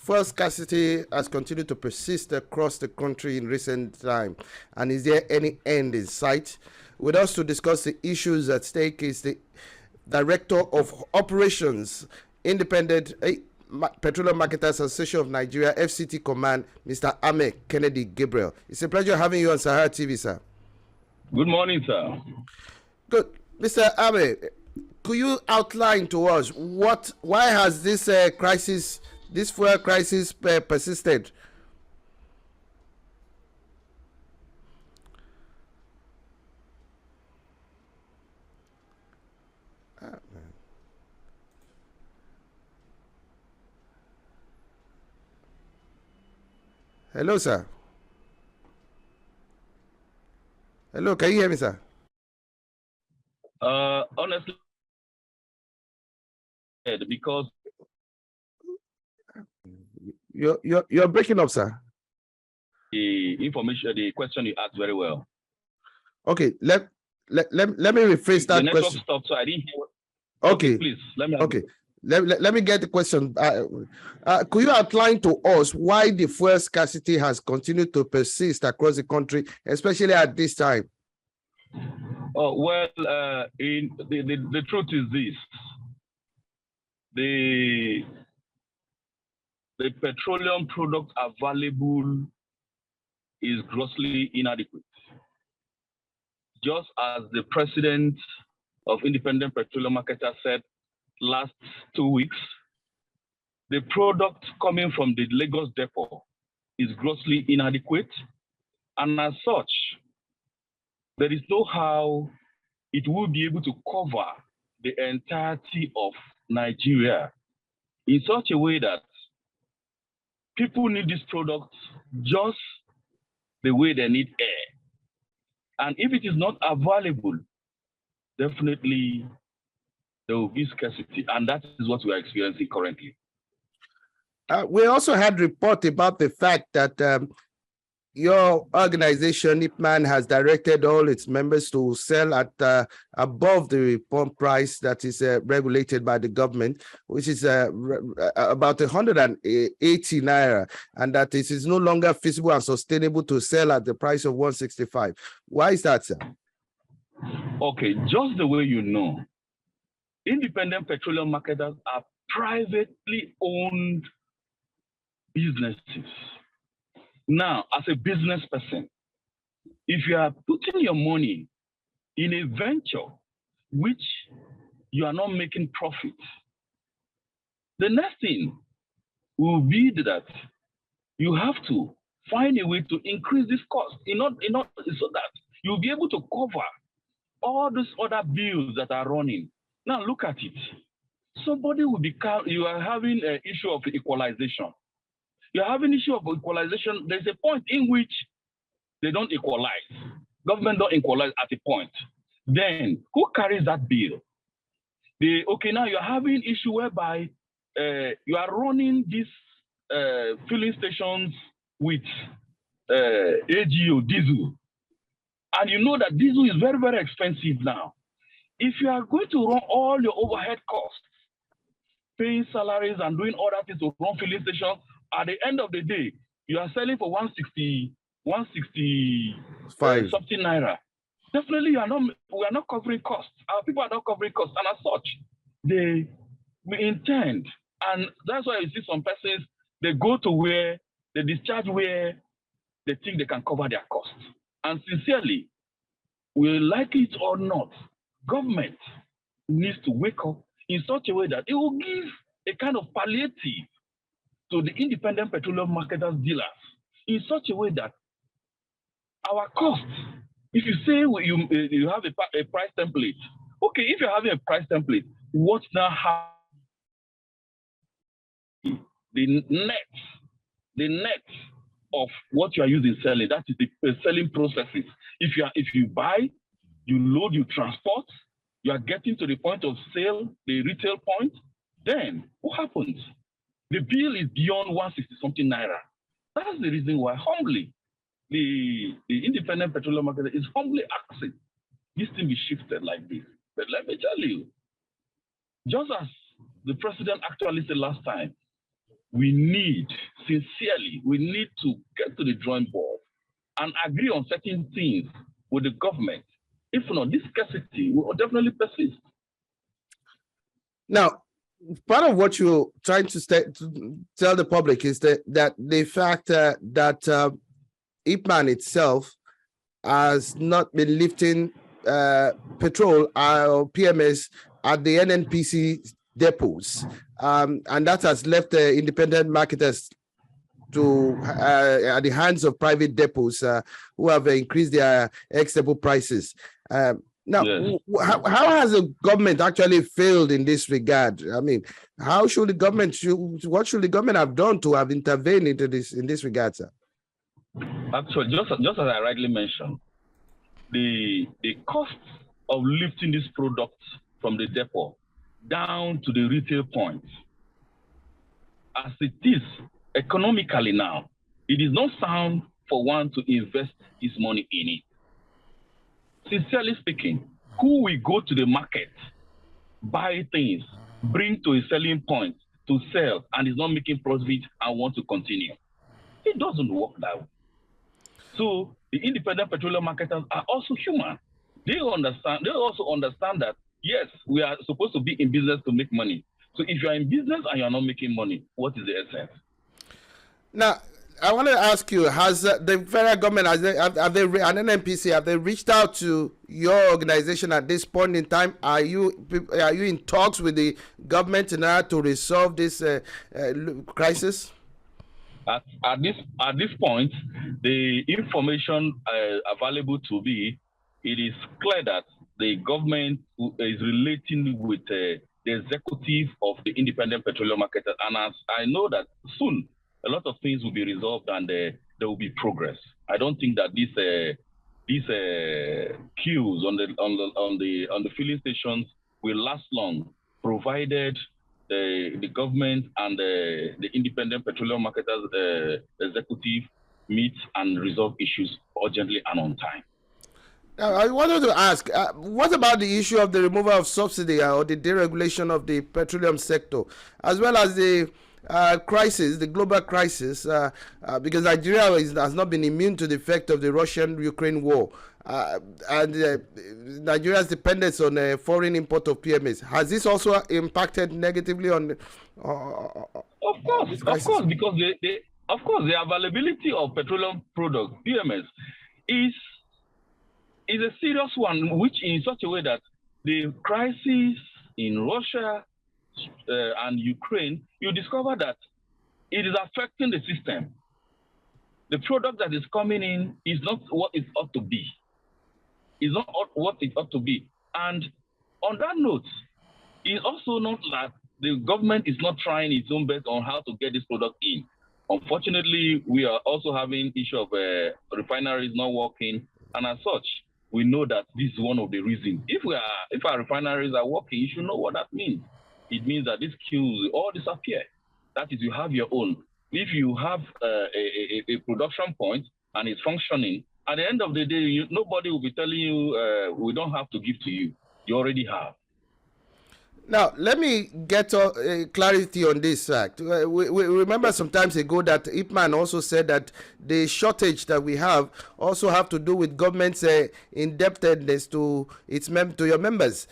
fuel scarcity has continued to persist across the country in recent time, and is there any end in sight? With us to discuss the issues at stake is the Director of Operations, Independent Petroleum Marketers Association of Nigeria, FCT Command, Mr. Ameh Kennedy Gabriel. It's a pleasure having you on Sahara TV, sir. Good morning, sir. Good. Mr. Ameh, could you outline to us why has this crisis, this fuel crisis persisted? Hello, sir. Hello, can you hear me, sir? Honestly, because you're breaking up, sir. The question you asked very well. Okay, let me rephrase that question. The network stopped, so I didn't hear. Okay, please let me. Okay, let me get the question. Could you outline to us why the fuel scarcity has continued to persist across the country, especially at this time? Oh well, the truth is this: the petroleum product available is grossly inadequate. Just as the president of Independent Petroleum Marketers said last 2 weeks, the product coming from the Lagos depot is grossly inadequate, and as such, there is no how it will be able to cover the entirety of Nigeria in such a way that people need this product just the way they need air. And if it is not available, definitely there will be scarcity, and that is what we are experiencing currently. We also had report about the fact that your organization, IPMAN, has directed all its members to sell at above the pump price that is regulated by the government, which is about 180 naira, and that it is no longer feasible and sustainable to sell at the price of 165. Why is that, sir? Okay, just the way you know, independent petroleum marketers are privately owned businesses. Now, as a business person, if you are putting your money in a venture which you are not making profit, the next thing will be that you have to find a way to increase this cost so that you'll be able to cover all these other bills that are running. Now look at it. Somebody will you are having an issue of equalization. You have an issue of equalization. There's a point in which they don't equalize. Government don't equalize at a point. Then who carries that bill? Okay, now you're having issue whereby you are running these filling stations with AGO diesel. And you know that diesel is very, very expensive now. If you are going to run all your overhead costs, paying salaries and doing other things to run filling stations, at the end of the day, you are selling for 165 something naira. Definitely, we are not covering costs. Our people are not covering costs, and as such, we intend, and that's why you see some persons, they go to where they discharge where they think they can cover their costs. And sincerely, we like it or not, government needs to wake up in such a way that it will give a kind of palliative to the independent petroleum marketers dealers in such a way that our costs, if you say you have a price template, okay, if you're having a price template, what now the net of what you are using selling, that is the selling processes. If you buy, you load, you transport, you are getting to the point of sale, the retail point, then what happens? The bill is beyond 160 something naira. That's the reason why humbly the independent petroleum market is humbly asking this thing be shifted like this. But let me tell you, just as the president actually said last time, we need, sincerely, we need to get to the drawing board and agree on certain things with the government. If not, this scarcity will definitely persist. Now, part of what you're trying to tell the public is that the fact that IPMAN itself has not been lifting petrol or PMS at the NNPC depots, and that has left the independent marketers to at the hands of private depots who have increased their ex-depot prices. Now, yes. How has the government actually failed in this regard? I mean, how should the government? What should the government have done to have intervened into this in this regard, sir? Actually, just as I rightly mentioned, the cost of lifting these products from the depot down to the retail point, as it is economically now, it is not sound for one to invest his money in it. Sincerely speaking, who will go to the market, buy things, bring to a selling point to sell, and is not making profit and want to continue? It doesn't work that way. So the independent petroleum marketers are also human. They understand. They also understand that yes, we are supposed to be in business to make money. So if you are in business and you are not making money, what is the essence? Now, I want to ask you: has the federal government, and NNPC, have they reached out to your organization at this point in time? Are you in talks with the government in order to resolve this crisis? At this point, the information available to me, it is clear that the government is relating with the executive of the independent petroleum market, and as I know that soon a lot of things will be resolved and there will be progress. I don't think that these queues on the filling stations will last long, provided the government and the independent petroleum marketers executive meet and resolve issues urgently and on time. Now, I wanted to ask, what about the issue of the removal of subsidy or the deregulation of the petroleum sector, as well as the crisis, the global crisis, because Nigeria has not been immune to the effect of the Russian-Ukraine war, and Nigeria's dependence on foreign import of PMS. Has this also impacted negatively on? Of course, because the availability of petroleum products PMS is a serious one, which in such a way that the crisis in Russia and Ukraine, you discover that it is affecting the system. The product that is coming in is not what it ought to be. It's not what it ought to be. And on that note, it's also not that the government is not trying its own best on how to get this product in. Unfortunately, we are also having issue of refineries not working, and as such, we know that this is one of the reasons. If our refineries are working, you should know what that means. It means that these queues all disappear. That is, you have your own. If you have a production point and it's functioning, at the end of the day, nobody will be telling you, we don't have to give to you. You already have. Now, let me get clarity on this fact. We remember some time ago that IPMAN also said that the shortage that we have also have to do with government's indebtedness to your members.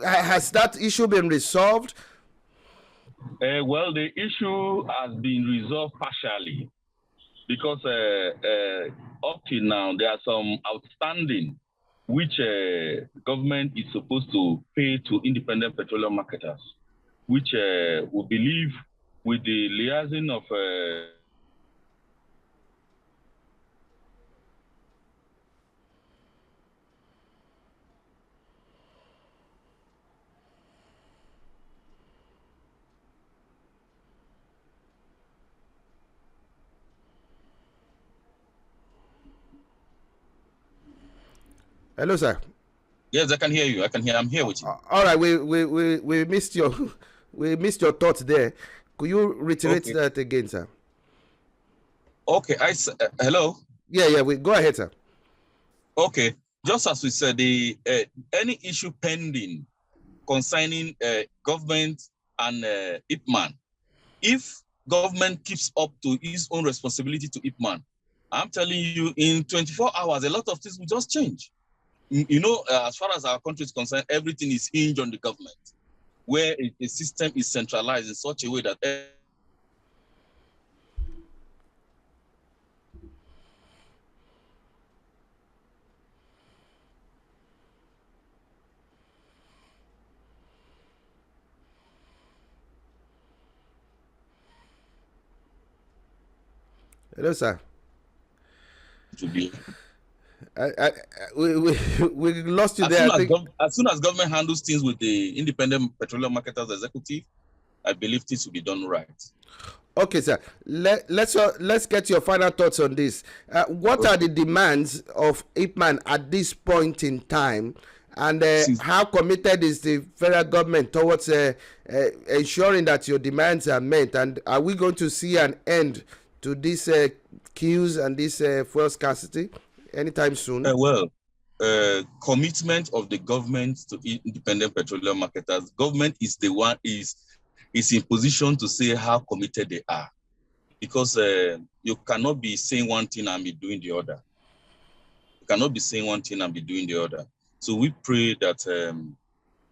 Has that issue been resolved? Well, the issue has been resolved partially because up till now there are some outstanding which government is supposed to pay to independent petroleum marketers, which we believe with the liaison of Hello, sir. Yes, I can hear you. I'm here with you. All right, we missed your thoughts there. Could you reiterate that again, sir? Okay. Hello. Yeah. We go ahead, sir. Okay. Just as we said, any issue pending concerning government and IPMAN, if government keeps up to its own responsibility to IPMAN, I'm telling you, in 24 hours, a lot of things will just change. You know, as far as our country is concerned, everything is hinged on the government, where a system is centralized in such a way that Hello, sir. to be. We lost you there. As soon as government handles things with the Independent Petroleum Marketers Executive, I believe things will be done right. Okay, sir. Let's get your final thoughts on this. What are the demands of IPMAN at this point in time, and how committed is the federal government towards ensuring that your demands are met? And are we going to see an end to this queues and this fuel scarcity anytime soon? Commitment of the government to independent petroleum marketers. Government is the one is in position to say how committed they are, because you cannot be saying one thing and be doing the other. You cannot be saying one thing and be doing the other. So we pray that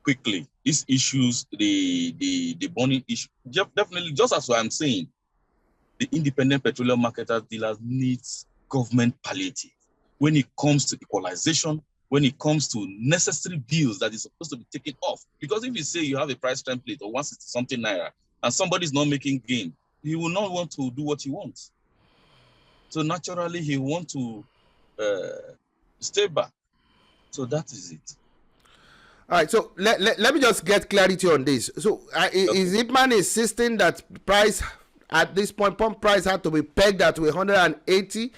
quickly these issues, the burning issue, definitely, just as I'm saying, the independent petroleum marketers dealers needs government palliative when it comes to equalization, when it comes to necessary bills that is supposed to be taken off. Because if you say you have a price template of 160 something naira and somebody is not making gain, he will not want to do what he wants. So naturally, he wants to stay back. So that is it. All right, so let me just get clarity on this. So is IPMAN insisting that price at this point, pump price had to be pegged at 180?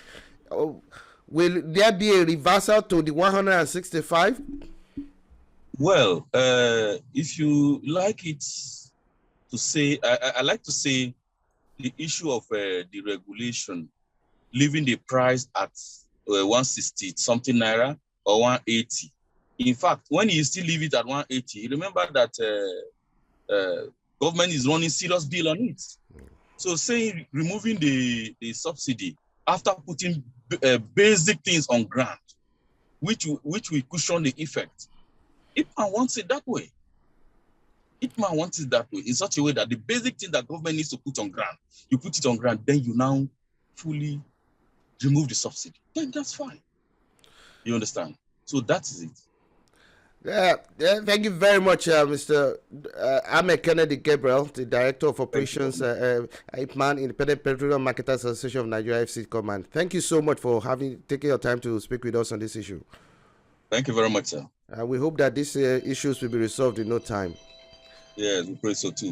Will there be a reversal to the 165? Well, if you like it to say, I like to say the issue of the regulation, leaving the price at 160 something naira or 180. In fact, when you still leave it at 180, remember that government is running serious bill on it. So saying removing the subsidy after putting basic things on ground, which will cushion the effect. IPMAN wants it that way. IPMAN wants it that way, in such a way that the basic thing that government needs to put on ground, you put it on ground, then you now fully remove the subsidy. Then that's fine. You understand? So that is it. Yeah, thank you very much, Mr. Ameh Kennedy Gabriel, the Director of Operations, IPMAN, Independent Petroleum Marketers Association of Nigeria, FCT Command. Thank you so much for taking your time to speak with us on this issue. Thank you very much, sir. We hope that these issues will be resolved in no time. Yes, we pray so too.